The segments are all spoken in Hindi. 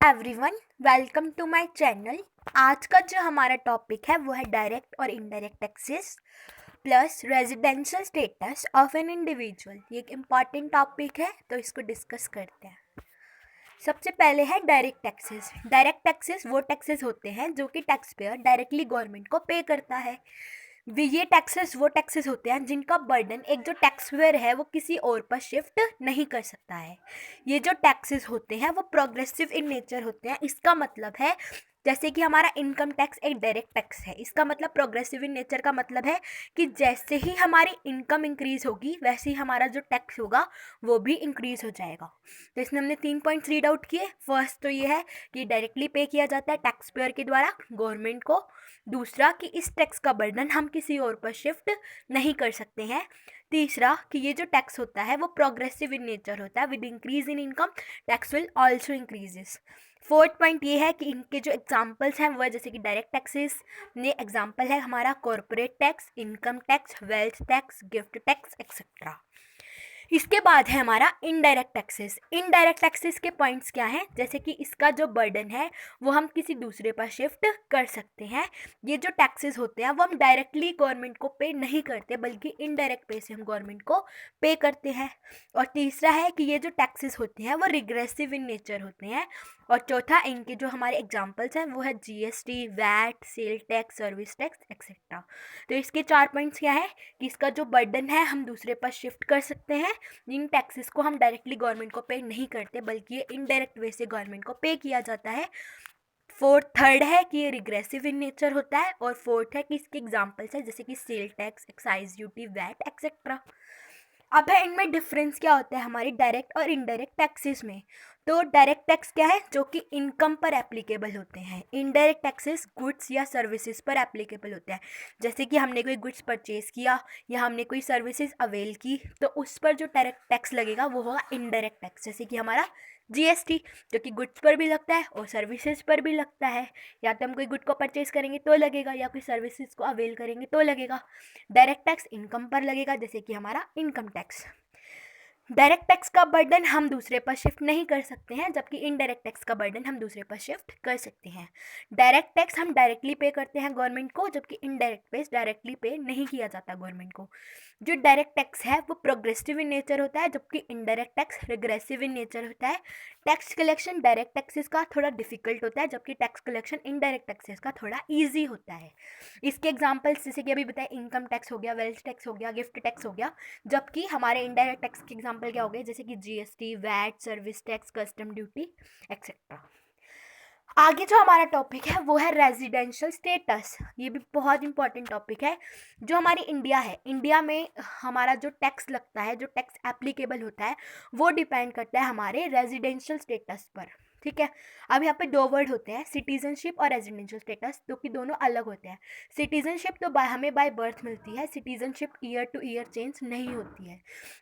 Everyone, welcome to my channel. आज का जो हमारा टॉपिक है वो है डायरेक्ट और indirect taxes plus residential status of an individual. ये एक इम्पॉर्टेंट टॉपिक है तो इसको डिस्कस करते हैं। सबसे पहले है डायरेक्ट टैक्सेस। डायरेक्ट टैक्सेस वो टैक्सेस होते हैं जो कि टैक्स पेयर डायरेक्टली गवर्नमेंट को पे करता है। ये टैक्सेस वो टैक्सेस होते हैं जिनका बर्डन एक जो टैक्स पेयर है वो किसी और पर शिफ्ट नहीं कर सकता है। ये जो टैक्सेस होते हैं वो प्रोग्रेसिव इन नेचर होते हैं। इसका मतलब है जैसे कि हमारा इनकम टैक्स एक डायरेक्ट टैक्स है। इसका मतलब प्रोग्रेसिव इन नेचर का मतलब है कि जैसे ही हमारी इनकम इंक्रीज होगी वैसे ही हमारा जो टैक्स होगा वो भी इंक्रीज हो जाएगा। तो इसमें हमने 3 पॉइंट्स रीड आउट किए। फर्स्ट तो ये है कि डायरेक्टली पे किया जाता है टैक्स पेयर के द्वारा गवर्नमेंट को। दूसरा कि इस टैक्स का बर्डन हम किसी और पर शिफ्ट नहीं कर सकते हैं। तीसरा कि ये जो टैक्स होता है वो प्रोग्रेसिव इन नेचर होता है। With increase in income tax will also increases. Fourth point ये है कि इनके जो एग्जांपल्स हैं वो है जैसे कि डायरेक्ट टैक्सेस में एग्जांपल है हमारा corporate tax, income tax, wealth tax, gift tax etcetera. इसके बाद है हमारा इनडायरेक्ट टैक्सेस। इनडायरेक्ट टैक्सेस के पॉइंट्स क्या हैं, जैसे कि इसका जो बर्डन है वो हम किसी दूसरे पर शिफ्ट कर सकते हैं। ये जो टैक्सेस होते हैं वो हम डायरेक्टली गवर्नमेंट को पे नहीं करते बल्कि इनडायरेक्ट पे से हम गवर्नमेंट को पे करते हैं। और तीसरा है कि ये जो टैक्सेस होते हैं वो रिग्रेसिव इन नेचर होते हैं। और चौथा इनके जो हमारे एग्जाम्पल्स हैं वो है GST, VAT, sale tax, service tax etcetera. तो इसके 4 पॉइंट्स क्या है कि इसका जो बर्डन है हम दूसरे पर शिफ्ट कर सकते हैं। इन टैक्सेस को हम डायरेक्टली गवर्नमेंट को पे नहीं करते बल्कि ये इनडायरेक्ट वे से गवर्नमेंट को पे किया जाता है। थर्ड है कि ये रिग्रेसिव इन नेचर होता है। और फोर्थ है कि इसके एग्जांपल्स है जैसे कि sale tax, excise duty, VAT etcetera. अब है इनमें डिफरेंस क्या होता है हमारी डायरेक्ट और इनडायरेक्ट टैक्सेस में। तो डायरेक्ट टैक्स क्या है जो कि इनकम पर एप्लीकेबल होते हैं। इनडायरेक्ट टैक्सेस गुड्स या सर्विसेज पर एप्लीकेबल होते हैं। जैसे कि हमने कोई गुड्स परचेज किया या हमने कोई सर्विसेज अवेल की तो उस पर जो डायरेक्ट टैक्स लगेगा वो होगा इनडायरेक्ट टैक्स। जैसे कि हमारा जीएसटी जो कि गुड्स पर भी लगता है और सर्विसेज पर भी लगता है। या तो हम कोई गुड को परचेज करेंगे तो लगेगा या कोई सर्विसेज को अवेल करेंगे तो लगेगा। डायरेक्ट टैक्स इनकम पर लगेगा जैसे कि हमारा इनकम टैक्स। डायरेक्ट टैक्स का बर्डन हम दूसरे पर शिफ्ट नहीं कर सकते हैं जबकि इनडायरेक्ट टैक्स का बर्डन हम दूसरे पर शिफ्ट कर सकते हैं। डायरेक्ट टैक्स हम डायरेक्टली पे करते हैं गवर्नमेंट को जबकि इनडायरेक्ट टैक्स डायरेक्टली पे नहीं किया जाता गवर्नमेंट को। जो डायरेक्ट टैक्स है वो प्रोग्रेसिव इन नेचर होता है जबकि indirect tax regressive in nature होता है। टैक्स कलेक्शन डायरेक्ट टैक्सेस का थोड़ा डिफिकल्ट होता है जबकि टैक्स कलेक्शन इनडायरेक्ट टैक्सेस का थोड़ा ईजी होता है। इसके एग्जाम्पल्स जैसे कि अभी बताया इनकम टैक्स हो गया, वेल्थ टैक्स हो गया, गिफ्ट टैक्स हो गया। जबकि हमारे इनडायरेक्ट टैक्स के एग्जांपल क्या हो गए जैसे कि GST, VAT, service tax, custom duty etcetera. आगे जो हमारा टॉपिक है वो है रेजिडेंशियल स्टेटस। ये भी बहुत इंपॉर्टेंट टॉपिक है। जो हमारी इंडिया है, इंडिया में हमारा जो टैक्स लगता है, जो टैक्स एप्लीकेबल होता है वो डिपेंड करता है हमारे रेजिडेंशियल स्टेटस पर। ठीक है। अब यहाँ पे 2 वर्ड होते हैं, सिटीजनशिप और रेजिडेंशियल स्टेटस, जो कि दोनों अलग होते हैं। सिटीजनशिप तो हमें बाय बर्थ मिलती है, citizenship year two year change नहीं होती है।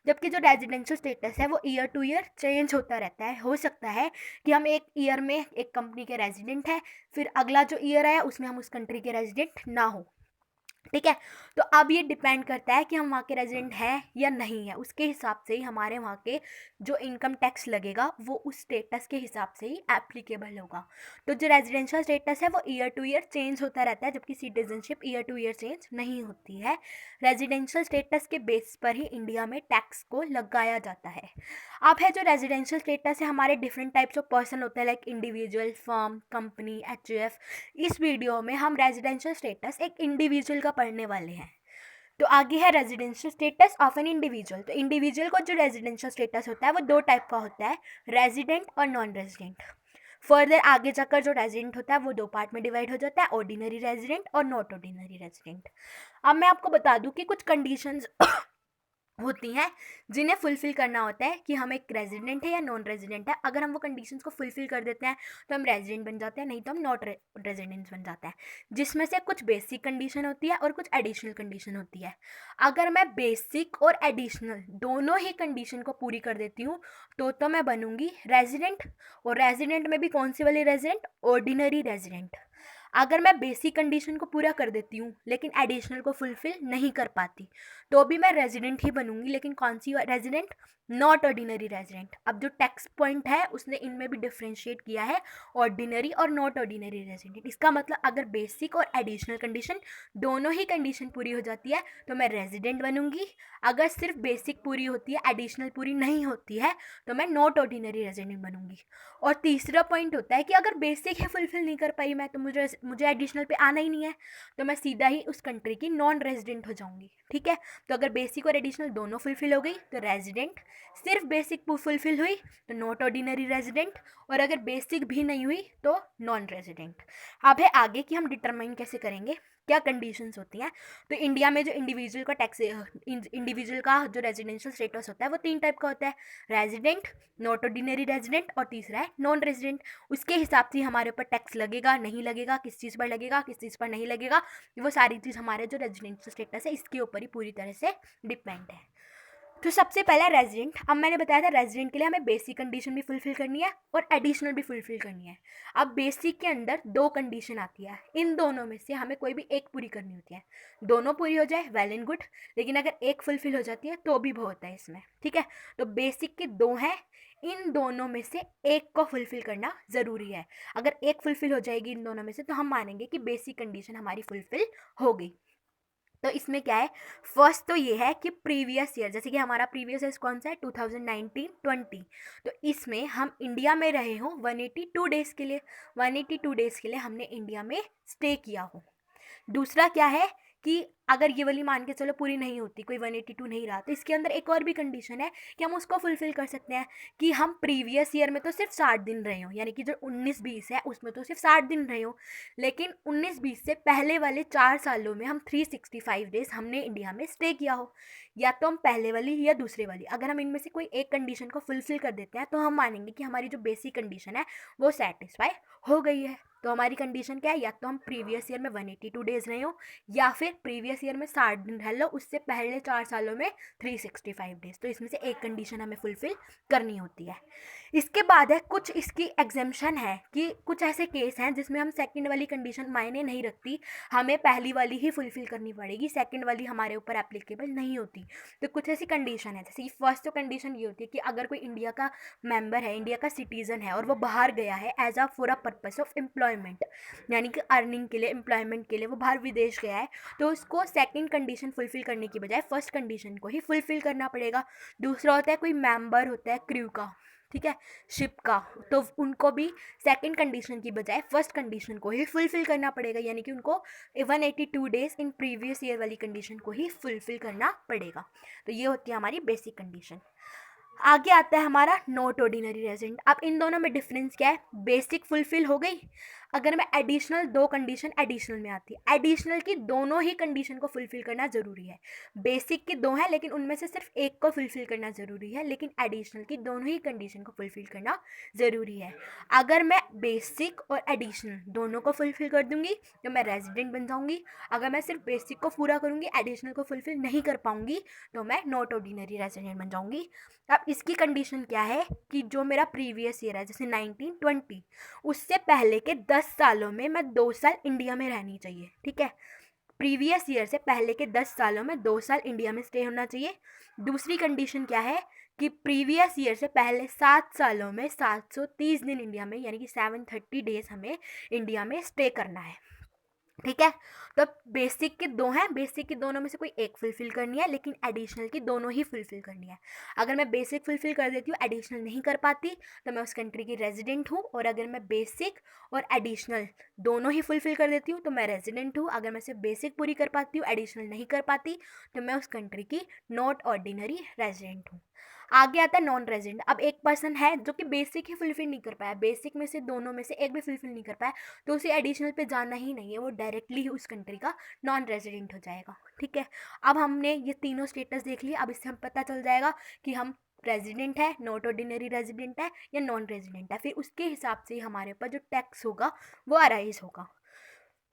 जबकि जो रेजिडेंशियल स्टेटस है वो ईयर टू ईयर चेंज होता रहता है। हो सकता है कि हम एक ईयर में एक कंपनी के रेजिडेंट हैं, फिर अगला जो ईयर आया उसमें हम उस कंट्री के रेजिडेंट ना हो। ठीक है। तो अब ये डिपेंड करता है कि हम वहाँ के रेजिडेंट हैं या नहीं है, उसके हिसाब से ही हमारे वहाँ के जो इनकम टैक्स लगेगा वो उस स्टेटस के हिसाब से ही एप्लीकेबल होगा। तो जो रेजिडेंशियल स्टेटस है वो ईयर टू ईयर चेंज होता रहता है जबकि citizenship year two year change नहीं होती है। रेजिडेंशियल स्टेटस के बेस पर ही इंडिया में टैक्स को लगाया जाता है। अब है जो रेजिडेंशियल स्टेटस है हमारे डिफरेंट टाइप्स ऑफ पर्सन होते हैं, like individual, firm, company, HUF. इस वीडियो में हम रेजिडेंशियल स्टेटस एक इंडिविजुअल का पढ़ने वाले हैं। तो आगे है residential status of an individual. तो इंडिविजुअल को जो रेजिडेंशियल स्टेटस होता है वो 2 टाइप का होता है, रेजिडेंट और नॉन रेजिडेंट। फर्दर आगे जाकर जो रेजिडेंट होता है वो 2 पार्ट में डिवाइड हो जाता है, ऑर्डिनरी रेजिडेंट और नॉट ऑर्डिनरी रेजिडेंट। अब मैं आपको बता दूं कि कुछ कंडीशंस होती हैं जिन्हें फुलफ़िल करना होता है कि हम एक रेजिडेंट है या नॉन रेजिडेंट है। अगर हम वो कंडीशंस को फुलफ़िल कर देते हैं तो हम रेजिडेंट बन जाते हैं, नहीं तो हम नॉट रेजिडेंट्स बन जाते हैं। जिसमें से कुछ बेसिक कंडीशन होती है और कुछ एडिशनल कंडीशन होती है। अगर मैं बेसिक और एडिशनल दोनों ही कंडीशन को पूरी कर देती हूँ तो मैं बनूंगी रेजिडेंट। और रेजिडेंट में भी कौन सी वाली रेजिडेंट? Ordinary resident. अगर मैं बेसिक कंडीशन को पूरा कर देती हूँ लेकिन एडिशनल को फुलफिल नहीं कर पाती तो भी मैं रेजिडेंट ही बनूंगी, लेकिन कौन सी रेजिडेंट? Not ordinary resident. अब जो टेक्स्ट पॉइंट है उसने इनमें भी डिफ्रेंशिएट किया है ऑर्डिनरी और नॉट ऑर्डिनरी रेजिडेंट। इसका मतलब अगर बेसिक और एडिशनल कंडीशन दोनों ही कंडीशन पूरी हो जाती है तो मैं रेजिडेंट बनूंगी। अगर सिर्फ बेसिक पूरी होती है, एडिशनल पूरी नहीं होती है, तो मैं नॉट ऑर्डिनरी रेजिडेंट बनूंगी। और तीसरा पॉइंट होता है कि अगर बेसिक ही फुलफिल नहीं कर पाई मैं, तो मुझे एडिशनल पे आना ही नहीं है, तो मैं सीधा ही उस कंट्री की नॉन रेजिडेंट हो जाऊंगी। ठीक है, तो अगर बेसिक और एडिशनल दोनों फुलफिल हो गई तो रेजिडेंट, सिर्फ बेसिक फुलफिल हुई तो नॉट ऑर्डिनरी रेजिडेंट, और अगर बेसिक भी नहीं हुई तो नॉन रेजिडेंट। अब है आगे कि हम डिटरमाइन कैसे करेंगे, क्या कंडीशंस होती हैं। तो इंडिया में जो इंडिविजुअल का जो रेजिडेंशियल स्टेटस होता है वो 3 टाइप का होता है, रेजिडेंट, नॉट ऑर्डिनरी रेजिडेंट और तीसरा है नॉन रेजिडेंट। उसके हिसाब से हमारे ऊपर टैक्स लगेगा नहीं लगेगा, किस चीज़ पर लगेगा किस चीज़ पर नहीं लगेगा, वो सारी चीज़ हमारे जो रेजिडेंशियल स्टेटस है इसके ऊपर ही पूरी तरह से डिपेंड है। तो सबसे पहला रेजिडेंट, अब मैंने बताया था रेजिडेंट के लिए हमें बेसिक कंडीशन भी फुलफिल करनी है और एडिशनल भी फुलफिल करनी है। अब बेसिक के अंदर 2 कंडीशन आती है, इन दोनों में से हमें कोई भी एक पूरी करनी होती है। दोनों पूरी हो जाए वेल एंड गुड, लेकिन अगर एक फुलफिल हो जाती है तो भी बहुत है इसमें। ठीक है, तो बेसिक के 2 हैं, इन दोनों में से एक को फुलफिल करना ज़रूरी है। अगर एक फुलफिल हो जाएगी इन दोनों में से तो हम मानेंगे कि बेसिक कंडीशन हमारी फुलफिल हो गई। तो इसमें क्या है, फर्स्ट तो ये है कि प्रीवियस ईयर, जैसे कि हमारा प्रीवियस ईयर कौन सा है 2019-20, तो इसमें हम इंडिया में रहे हों 182 डेज़ के लिए, 182 डेज़ के लिए हमने इंडिया में स्टे किया हो। दूसरा क्या है कि अगर ये वाली मान के चलो पूरी नहीं होती, कोई 182 नहीं रहा, तो इसके अंदर एक और भी कंडीशन है कि हम उसको फुलफिल कर सकते हैं कि हम प्रीवियस ईयर में तो सिर्फ 60 दिन रहे हो, यानी कि जो 19-20 है उसमें तो सिर्फ 60 दिन रहे हो, लेकिन 19-20 से पहले वाले 4 सालों में हम 365 डेज हमने इंडिया में स्टे किया हो। या तो हम पहले वाली या दूसरे वाली, अगर हम इनमें से कोई एक कंडीशन को फुलफिल कर देते हैं तो हम मानेंगे कि हमारी जो बेसिक कंडीशन है वो सेटिस्फाई हो गई है। तो हमारी कंडीशन क्या है, या तो हम प्रीवियस ईयर में 182 डेज रहे हो या फिर प्रीवियस ईयर में 60 दिन रह लो, उससे पहले 4 सालों में 365 डेज। तो इसमें से एक कंडीशन हमें फुलफिल करनी होती है। इसके बाद है कुछ इसकी एग्जेम्पशन है कि कुछ ऐसे केस हैं जिसमें हम सेकंड वाली कंडीशन मायने नहीं रखती, हमें पहली वाली ही फुलफिल करनी पड़ेगी, सेकंड वाली हमारे ऊपर एप्लीकेबल नहीं होती। तो कुछ ऐसी कंडीशन है, जैसे कि फर्स्ट तो कंडीशन ये होती है कि अगर कोई इंडिया का मेंबर है, इंडिया का सिटीज़न है और वो बाहर गया है as a for a purpose of employment, यानी कि अर्निंग के लिए, एम्प्लॉयमेंट के लिए वो बाहर विदेश गया है, तो उसको सेकंड कंडीशन फुलफिल करने की बजाय फर्स्ट कंडीशन को ही फुलफिल करना पड़ेगा। दूसरा होता है कोई मेंबर होता है क्रू का, ठीक है, शिप का, तो उनको भी सेकंड कंडीशन की बजाय फर्स्ट कंडीशन को ही फुलफिल करना पड़ेगा, यानी कि उनको 182 डेज इन प्रीवियस ईयर वाली कंडीशन को ही फुलफिल करना पड़ेगा। तो ये होती है हमारी बेसिक कंडीशन। आगे आता है हमारा नॉट ऑर्डिनरी रेजिडेंट। अब इन दोनों में डिफरेंस क्या है, बेसिक फुलफिल हो गई, अगर मैं एडिशनल, 2 कंडीशन एडिशनल में आती है, एडिशनल की दोनों ही कंडीशन को फुलफिल करना ज़रूरी है। बेसिक की 2 है लेकिन उनमें से सिर्फ एक को फुलफिल करना ज़रूरी है, लेकिन एडिशनल की दोनों ही कंडीशन को फुलफिल करना ज़रूरी है। अगर मैं बेसिक और एडिशनल दोनों को फुलफिल कर दूंगी तो मैं रेजिडेंट बन जाऊंगी। अगर मैं सिर्फ बेसिक को पूरा करूंगी, एडिशनल को फुलफिल नहीं कर पाऊंगी, तो मैं नॉट ऑर्डिनरी रेजिडेंट बन जाऊंगी। अब इसकी कंडीशन क्या है कि जो मेरा प्रीवियस ईयर है जैसे 1920, उससे पहले के 10 सालों में मैं 2 साल इंडिया में रहनी चाहिए। ठीक है, प्रीवियस ईयर से पहले के 10 सालों में 2 साल इंडिया में स्टे होना चाहिए। दूसरी कंडीशन क्या है कि प्रीवियस ईयर से पहले 7 सालों में 730 दिन इंडिया में, यानी कि 730 डेज हमें इंडिया में स्टे करना है। ठीक है, तो बेसिक के 2 हैं, बेसिक की दोनों में से कोई एक फुलफिल करनी है, लेकिन एडिशनल की दोनों ही फुलफिल करनी है। अगर मैं बेसिक फुलफिल कर देती हूँ, एडिशनल नहीं कर पाती, तो मैं उस कंट्री की रेजिडेंट हूँ। और अगर मैं बेसिक और एडिशनल दोनों ही फुलफिल कर देती हूँ तो मैं रेजिडेंट हूँ। अगर मैं सिर्फ बेसिक पूरी कर पाती हूँ, एडिशनल नहीं कर पाती, तो मैं उस कंट्री की नॉट ऑर्डिनरी रेजिडेंट हूँ। आगे आता है नॉन रेजिडेंट। अब एक पर्सन है जो कि बेसिक ही फुलफिल नहीं कर पाया, बेसिक में से दोनों में से एक भी फुलफिल नहीं कर पाया, तो उसे एडिशनल पे जाना ही नहीं है, वो डायरेक्टली ही उस कंट्री का नॉन रेजिडेंट हो जाएगा। ठीक है, अब हमने ये तीनों स्टेटस देख लिया, अब इससे हम पता चल जाएगा कि हम रेजिडेंट है, नॉट ऑर्डिनरी रेजिडेंट है या नॉन रेजिडेंट है, फिर उसके हिसाब से हमारे ऊपर जो टैक्स होगा वो अराइज होगा।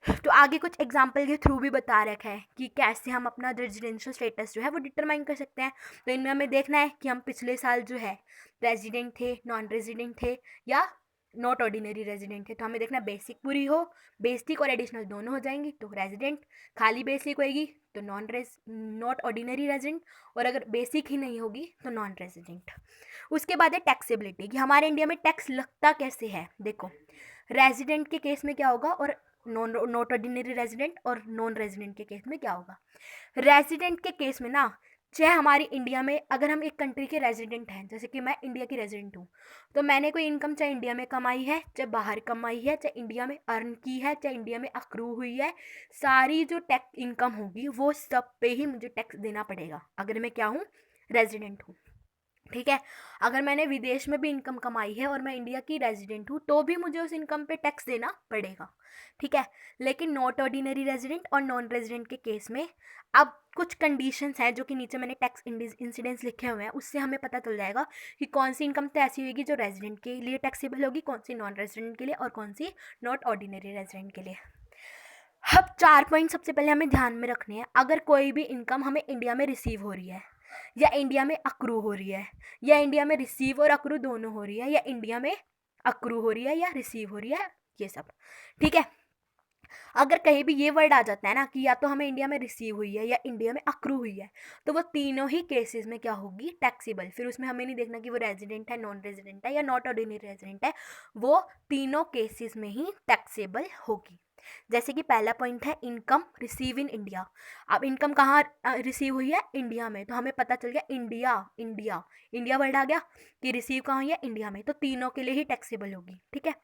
तो आगे कुछ एग्जाम्पल के थ्रू भी बता रखा है कि कैसे हम अपना रेजिडेंशियल स्टेटस जो है वो डिटरमाइन कर सकते हैं। तो इनमें हमें देखना है कि हम पिछले साल जो है रेजिडेंट थे, नॉन रेजिडेंट थे या नॉट ऑर्डिनरी रेजिडेंट है तो हमें देखना बेसिक पूरी हो, बेसिक और एडिशनल दोनों हो जाएंगी तो रेजिडेंट, खाली बेसिक होएगी तो नॉट ऑर्डिनरी रेजिडेंट, और अगर बेसिक ही नहीं होगी तो नॉन रेजिडेंट। उसके बाद है टैक्सेबिलिटी कि हमारे इंडिया में टैक्स लगता कैसे है। देखो रेजिडेंट के केस में क्या होगा और नॉट ऑर्डिनरी रेजिडेंट और नॉन रेजिडेंट के केस में क्या होगा। रेजिडेंट के केस में ना, चाहे हमारी इंडिया में अगर हम एक कंट्री के रेजिडेंट हैं, जैसे कि मैं इंडिया की रेजिडेंट हूँ, तो मैंने कोई इनकम चाहे इंडिया में कमाई है, चाहे बाहर कमाई है, चाहे इंडिया में अर्न की है, चाहे इंडिया में अक्रू हुई है, सारी जो टैक्स इनकम होगी वो सब पे ही मुझे टैक्स देना पड़ेगा अगर मैं क्या हूँ, रेजिडेंट हूँ। ठीक है, अगर मैंने विदेश में भी इनकम कमाई है और मैं इंडिया की रेजिडेंट हूँ तो भी मुझे उस इनकम पे टैक्स देना पड़ेगा। ठीक है, लेकिन नॉट ऑर्डिनरी रेजिडेंट और नॉन रेजिडेंट के केस में अब कुछ कंडीशंस हैं जो कि नीचे मैंने टैक्स इंसिडेंट्स लिखे हुए हैं, उससे हमें पता चल जाएगा कि कौन सी इनकम तो ऐसी होगी जो रेजिडेंट के लिए टैक्सेबल होगी, कौन सी नॉन रेजिडेंट के लिए और कौन सी नॉट ऑर्डिनरी रेजिडेंट के लिए। अब 4 पॉइंट सबसे पहले हमें ध्यान में रखने हैं। अगर कोई भी इनकम हमें इंडिया में रिसीव हो रही है या इंडिया में अक्रू हो रही है या इंडिया में रिसीव और अक्रू दोनों हो रही है या इंडिया में अक्रू हो रही है या रिसीव हो रही है, ये सब। ठीक है, अगर कहीं भी ये वर्ड आ जाता है ना कि या तो हमें इंडिया में रिसीव हुई है या इंडिया में अक्रू हुई है, तो वो तीनों ही केसेस में क्या होगी, टैक्सेबल। फिर उसमें हमें नहीं देखना कि वो रेजिडेंट है, नॉन रेजिडेंट है या नॉट ऑर्डिनरी रेजिडेंट है, वो तीनों केसेस में ही टैक्सेबल होगी। जैसे कि पहला पॉइंट है इनकम रिसीव इन इंडिया। अब इनकम कहाँ रिसीव हुई है, इंडिया में, तो हमें पता चल गया इंडिया इंडिया इंडिया वर्ड आ गया कि रिसीव कहाँ हुई है, इंडिया में, तो तीनों के लिए ही टैक्सेबल होगी। ठीक है,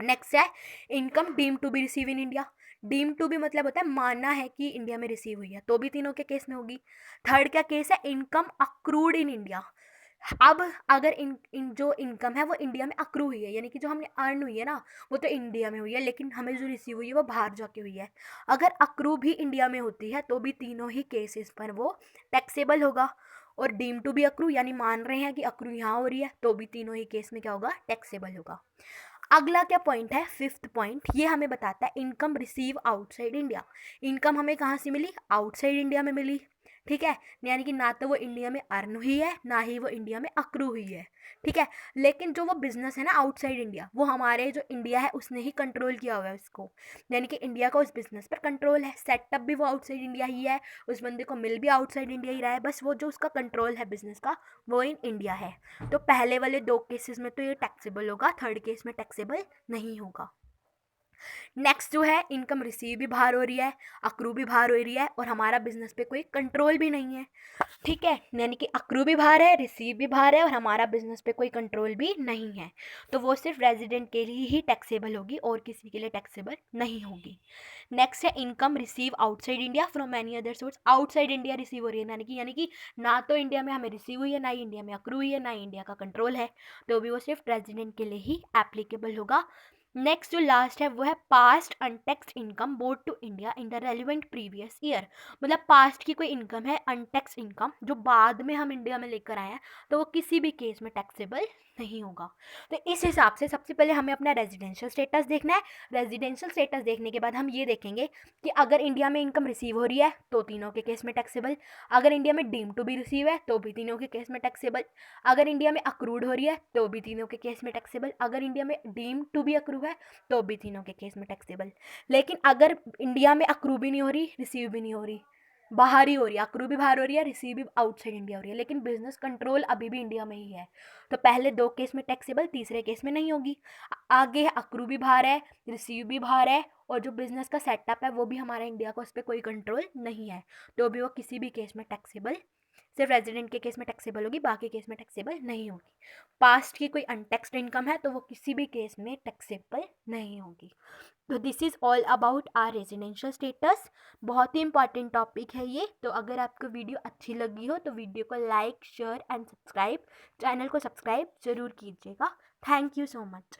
नेक्स्ट है income deem to be receive in India. Deem to be मतलब होता है मानना है कि इंडिया में रिसीव हुई है, तो भी तीनों के केस में होगी। थर्ड क्या केस है, इनकम अक्रूड इन इंडिया। अब अगर इन जो इनकम है वो इंडिया में अक्रू हुई है, यानी कि जो हमने अर्न हुई है ना वो तो इंडिया में हुई है, लेकिन हमें जो रिसीव हुई है वो बाहर जाके हुई है। अगर अक्रू भी इंडिया में होती है तो भी तीनों ही केसेस पर वो टैक्सेबल होगा। और डीम टू बी अक्रू यानी मान रहे हैं कि अक्रू यहाँ हो रही है, तो भी तीनों ही केस में क्या होगा, टैक्सेबल होगा। अगला क्या पॉइंट है, फिफ्थ पॉइंट, ये हमें बताता है income receive outside India. Income हमें कहाँ से मिली, आउटसाइड इंडिया में मिली। ठीक है, यानी कि ना तो वो इंडिया में अर्न हुई है ना ही वो इंडिया में अक्रू हुई है। ठीक है, लेकिन जो वो बिजनेस है ना आउटसाइड इंडिया, वो हमारे जो इंडिया है उसने ही कंट्रोल किया हुआ है उसको, यानी कि इंडिया का उस बिजनेस पर कंट्रोल है। सेटअप भी वो आउटसाइड इंडिया ही है, उस बंदे को मिल भी आउटसाइड इंडिया ही रहा है, बस वो जो उसका कंट्रोल है बिजनेस का वो इन इंडिया है। तो पहले वाले दो केसेस में तो ये टैक्सेबल होगा, थर्ड केस में टैक्सेबल नहीं होगा। नेक्स्ट जो है इनकम रिसीव भी बाहर हो रही है, अक्रू भी बाहर हो रही है और हमारा बिजनेस पे कोई कंट्रोल भी नहीं है। ठीक है, यानी कि अक्रू भी बाहर है, रिसीव भी बाहर है और हमारा बिजनेस पे कोई कंट्रोल भी नहीं है, तो वो सिर्फ रेजिडेंट के लिए ही टैक्सेबल होगी और किसी के लिए टैक्सेबल नहीं होगी। नेक्स्ट है income receive outside India from any other source. Outside India receive हो रही है, यानी कि ना तो इंडिया में हमें रिसीव हुई है, ना ही इंडिया में अक्रू हुई है, ना ही इंडिया का कंट्रोल है, तो भी वो सिर्फ रेजिडेंट के लिए ही एप्लीकेबल होगा। नेक्स्ट जो लास्ट है वो है past untaxed income brought to India in the relevant previous year. मतलब पास्ट की कोई इनकम है अनटैक्स्ड इनकम जो बाद में हम इंडिया में लेकर आए हैं, तो वो किसी भी केस में टैक्सेबल नहीं होगा। तो इस हिसाब से सबसे पहले हमें अपना रेजिडेंशियल स्टेटस देखना है। रेजिडेंशियल स्टेटस देखने के बाद हम ये देखेंगे कि अगर इंडिया में इनकम रिसीव हो रही है तो तीनों के केस में टैक्सेबल, अगर इंडिया में डीम टू बी रिसीव है तो भी तीनों के केस में टैक्सेबल, अगर इंडिया में अक्रूड हो रही है तो भी तीनों के केस में टैक्सेबल, अगर इंडिया में डीम टू बी अक्रू है तो भी तीनों के केस में टैक्सेबल। लेकिन अगर इंडिया में अक्रू भी नहीं हो रही, रिसीव भी नहीं हो रही, बाहर ही हो रही है, अक्रू भी बाहर हो रही है, रिसीव भी आउटसाइड इंडिया हो रही है, लेकिन बिजनेस कंट्रोल अभी भी इंडिया में ही है, तो पहले दो केस में टैक्सेबल, तीसरे केस में नहीं होगी। आगे अक्रू भी बाहर है, रिसीव भी बाहर है और जो बिजनेस का सेटअप है वो भी हमारा इंडिया का, उस पर कोई कंट्रोल नहीं है, तो भी वो किसी भी केस में टैक्सेबल, सिर्फ रेजिडेंट के केस में टैक्सेबल होगी, बाकी केस में टैक्सेबल नहीं होगी। पास्ट की कोई अनटैक्स्ड इनकम है तो वो किसी भी केस में टैक्सेबल नहीं होगी। तो this is all about our residential status. बहुत ही इंपॉर्टेंट टॉपिक है ये। तो अगर आपको वीडियो अच्छी लगी हो तो वीडियो को like, share and subscribe, channel को सब्सक्राइब जरूर कीजिएगा। Thank you so much.